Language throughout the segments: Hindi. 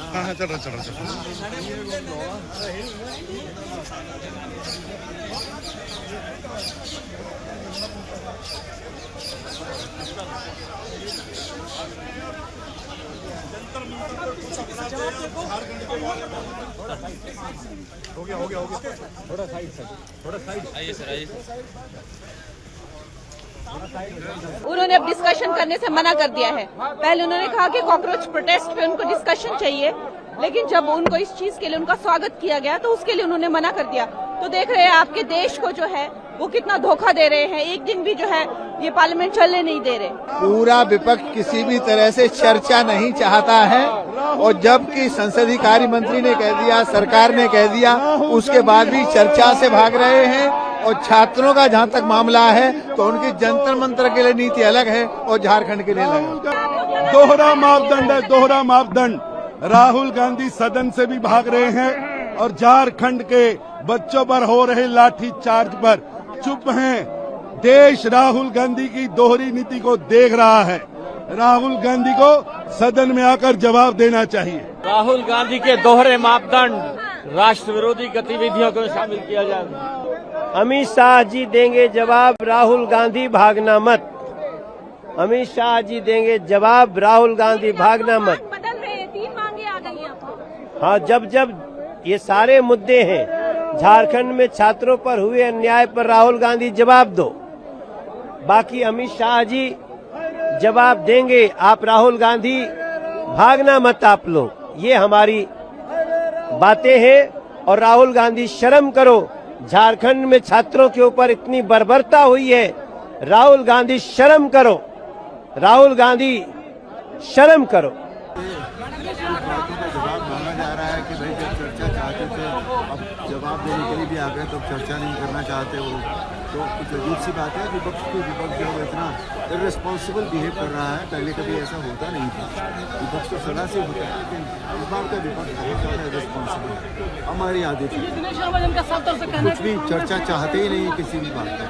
हाँ चलो चलो चलो हो गया थोड़ा साइड आइए सर आइए। उन्होंने अब डिस्कशन करने से मना कर दिया है। पहले उन्होंने कहा कि कॉकरोच प्रोटेस्ट पे उनको डिस्कशन चाहिए, लेकिन जब उनको इस चीज के लिए उनका स्वागत किया गया तो उसके लिए उन्होंने मना कर दिया। तो देख रहे हैं आपके देश को जो है वो कितना धोखा दे रहे हैं। एक दिन भी जो है ये पार्लियामेंट चलने नहीं दे रहे। पूरा विपक्ष किसी भी तरह से चर्चा नहीं चाहता है, और जबकि संसदीय कार्य मंत्री ने कह दिया, सरकार ने कह दिया, उसके बाद भी चर्चा से भाग रहे हैं। और छात्रों का जहां तक मामला है तो उनकी जंतर मंतर के लिए नीति अलग है और झारखंड के लिए अलग है। दोहरा मापदंड है, दोहरा मापदंड। राहुल गांधी सदन से भी भाग रहे हैं और झारखंड के बच्चों पर हो रहे लाठी चार्ज पर चुप हैं। देश राहुल गांधी की दोहरी नीति को देख रहा है। राहुल गांधी को सदन में आकर जवाब देना चाहिए। राहुल गांधी के दोहरे मापदंड, राष्ट्र विरोधी गतिविधियों को शामिल किया जाए। अमित शाह जी देंगे जवाब, राहुल गांधी भागना मत। अमित शाह जी देंगे जवाब, राहुल गांधी भागना मत। बदल रहे हैं, 3 मांगे आ गई हैं। हाँ, जब ये सारे मुद्दे हैं, झारखंड में छात्रों पर हुए अन्याय पर राहुल गांधी जवाब दो। बाकी अमित शाह जी जवाब देंगे, आप राहुल गांधी भागना मत आप लोग। ये हमारी बातें हैं। और राहुल गांधी शर्म करो, झारखंड में छात्रों के ऊपर इतनी बर्बरता हुई है। राहुल गांधी शर्म करो, राहुल गांधी शर्म करो। जवाब मांगा जा रहा है कि भाई जब चर्चा चाहते थे अब जवाब देने के लिए भी आ गए तो चर्चा नहीं करना चाहते वो, तो कुछ अजीब सी बात है। विपक्ष जो है इतना इर्रेस्पॉन्सिबल बिहेव कर रहा है। पहले कभी ऐसा होता नहीं था। विपक्ष तो सदा से होता है, लेकिन इस बार का विपक्ष बहुत ज़्यादा इर्रेस्पॉन्सिबल है। हमारी आदत है, कुछ भी चर्चा चाहते ही नहीं किसी भी बात पर,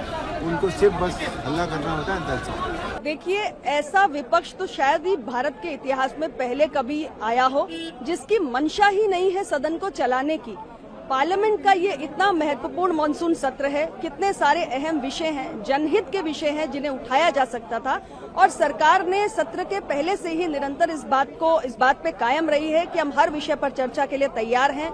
उनको सिर्फ बस हल्ला करना होता है अंदर से। देखिए, ऐसा विपक्ष तो शायद ही भारत के इतिहास में पहले कभी आया हो जिसकी मंशा ही नहीं है सदन को चलाने की। पार्लियामेंट का ये इतना महत्वपूर्ण मानसून सत्र है, कितने सारे अहम विषय हैं, जनहित के विषय हैं जिन्हें उठाया जा सकता था, और सरकार ने सत्र के पहले से ही निरंतर इस बात पे कायम रही है कि हम हर विषय पर चर्चा के लिए तैयार हैं।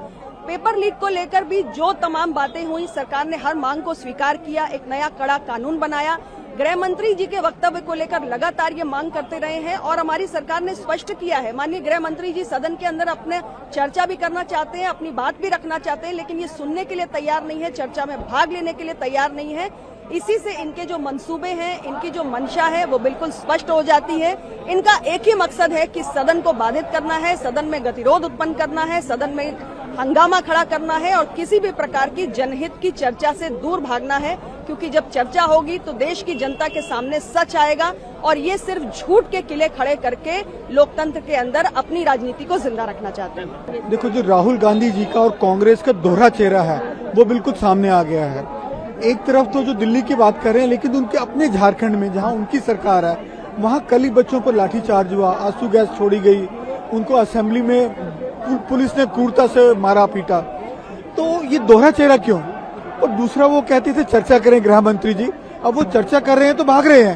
पेपर लीक को लेकर भी जो तमाम बातें हुई, सरकार ने हर मांग को स्वीकार किया, एक नया कड़ा कानून बनाया। गृह मंत्री जी के वक्तव्य को लेकर लगातार ये मांग करते रहे हैं और हमारी सरकार ने स्पष्ट किया है। माननीय गृह मंत्री जी सदन के अंदर अपने चर्चा भी करना चाहते हैं, अपनी बात भी रखना चाहते हैं, लेकिन ये सुनने के लिए तैयार नहीं है, चर्चा में भाग लेने के लिए तैयार नहीं है। इसी से इनके जो मंसूबे हैं, इनकी जो मंशा है वो बिल्कुल स्पष्ट हो जाती है। इनका एक ही मकसद है कि सदन को बाधित करना है, सदन में गतिरोध उत्पन्न करना है, सदन में हंगामा खड़ा करना है और किसी भी प्रकार की जनहित की चर्चा से दूर भागना है। क्योंकि जब चर्चा होगी तो देश की जनता के सामने सच आएगा और ये सिर्फ झूठ के किले खड़े करके लोकतंत्र के अंदर अपनी राजनीति को जिंदा रखना चाहते हैं। देखो, जो राहुल गांधी जी का और कांग्रेस का दोहरा चेहरा है वो बिल्कुल सामने आ गया है। एक तरफ तो जो दिल्ली की बात कर रहे हैं, लेकिन उनके अपने झारखंड में जहां उनकी सरकार है वहां कल ही बच्चों पर लाठीचार्ज हुआ, आंसू गैस छोड़ी गई, उनको असेंबली में पुलिस ने क्रूरता से मारा पीटा। तो ये दोहरा चेहरा क्यों? और दूसरा, वो कहते थे चर्चा करें गृह मंत्री जी, अब वो चर्चा कर रहे हैं तो भाग रहे हैं,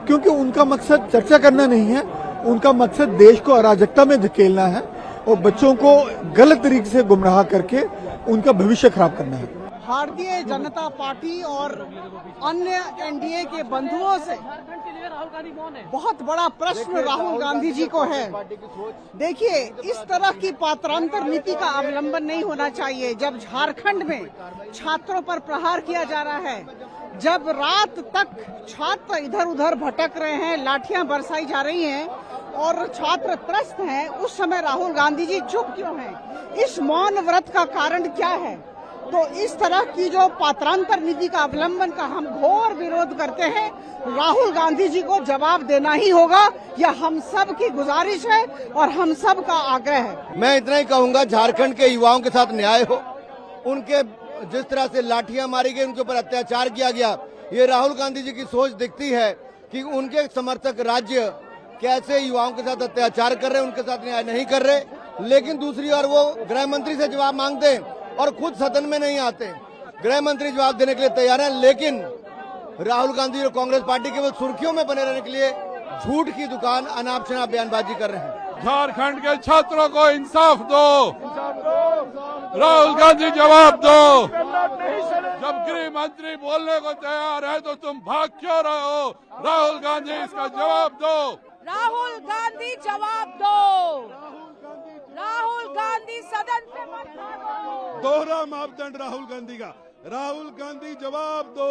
क्योंकि उनका मकसद चर्चा करना नहीं है, उनका मकसद देश को अराजकता में धकेलना है और बच्चों को गलत तरीके से गुमराह करके उनका भविष्य खराब करना है। भारतीय जनता पार्टी और अन्य एनडीए के बंधुओं से बहुत बड़ा प्रश्न राहुल गांधी जी को है। देखिए, इस तरह की पात्रांतर नीति का अवलंबन नहीं होना चाहिए। जब झारखंड में छात्रों पर प्रहार किया जा रहा है, जब रात तक छात्र इधर उधर भटक रहे हैं, लाठियां बरसाई जा रही हैं और छात्र त्रस्त हैं, उस समय राहुल गांधी जी चुप क्यों हैं? इस मौन व्रत का कारण क्या है? तो इस तरह की जो पात्रांतर नीति का अवलंबन का हम घोर विरोध करते हैं। राहुल गांधी जी को जवाब देना ही होगा, यह हम सब की गुजारिश है और हम सब का आग्रह है। मैं इतना ही कहूंगा, झारखंड के युवाओं के साथ न्याय हो। उनके जिस तरह से लाठियां मारी गई, उनके ऊपर अत्याचार किया गया, ये राहुल गांधी जी की सोच दिखती है कि उनके समर्थक राज्य कैसे युवाओं के साथ अत्याचार कर रहे हैं, उनके साथ न्याय नहीं कर रहे। लेकिन दूसरी ओर वो गृह मंत्री से जवाब मांगते हैं और खुद सदन में नहीं आते। गृह मंत्री जवाब देने के लिए तैयार हैं, लेकिन राहुल गांधी और कांग्रेस पार्टी केवल सुर्खियों में बने रहने के लिए झूठ की दुकान, अनाप शनाप बयानबाजी कर रहे हैं। झारखंड के छात्रों को इंसाफ दो, राहुल गांधी जवाब दो। जब गृह मंत्री बोलने को तैयार है तो तुम भाग क्यों रहे हो? राहुल गांधी इसका जवाब दो। राहुल गांधी जवाब दो। राहुल गांधी सदन से मत भागो। दोहरा मापदंड राहुल गांधी का। राहुल गांधी जवाब दो,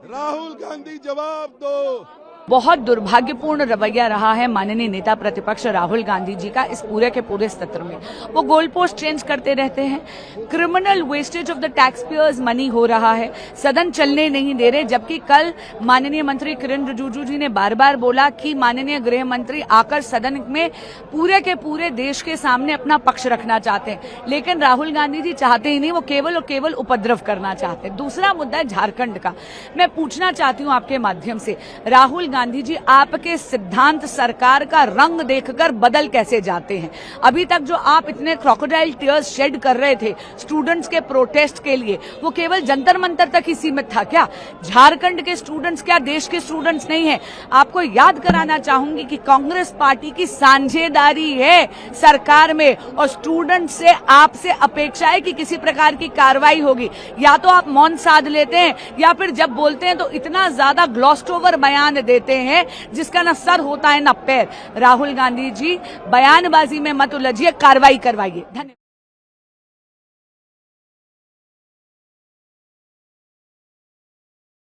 राहुल गांधी जवाब दो। बहुत दुर्भाग्यपूर्ण रवैया रहा है माननीय नेता प्रतिपक्ष राहुल गांधी जी का इस पूरे के पूरे सत्र में। वो गोल पोस्ट चेंज करते रहते हैं। Criminal wastage of the tax payers money हो रहा है, सदन चलने नहीं दे रहे। जबकि कल माननीय मंत्री किरण रिजिजू जी ने बार बार बोला कि माननीय गृह मंत्री आकर सदन में पूरे के पूरे देश के सामने अपना पक्ष रखना चाहते हैं, लेकिन राहुल गांधी जी चाहते ही नहीं, वो केवल और केवल उपद्रव करना चाहते हैं। दूसरा मुद्दा है झारखंड का। मैं पूछना चाहती हूँ आपके माध्यम से, राहुल गांधी जी आपके सिद्धांत सरकार का रंग देखकर बदल कैसे जाते हैं? अभी तक जो आप इतने क्रोकोडाइल टीयर्स शेड कर रहे थे स्टूडेंट्स के प्रोटेस्ट के लिए, वो केवल जंतर मंतर तक ही सीमित था क्या? झारखंड के स्टूडेंट्स क्या देश के स्टूडेंट्स नहीं है? आपको याद कराना चाहूंगी कि कांग्रेस पार्टी की साझेदारी है सरकार में, और स्टूडेंट से आपसे अपेक्षा है कि किसी प्रकार की कार्रवाई होगी। या तो आप मौन साध लेते हैं, या फिर जब बोलते हैं तो इतना ज्यादा ग्लॉस्ड ओवर बयान देते हैं जिसका ना सर होता है ना पैर। राहुल गांधी जी, बयानबाजी में मत उलझिए, कार्रवाई करवाइए। धन्यवाद।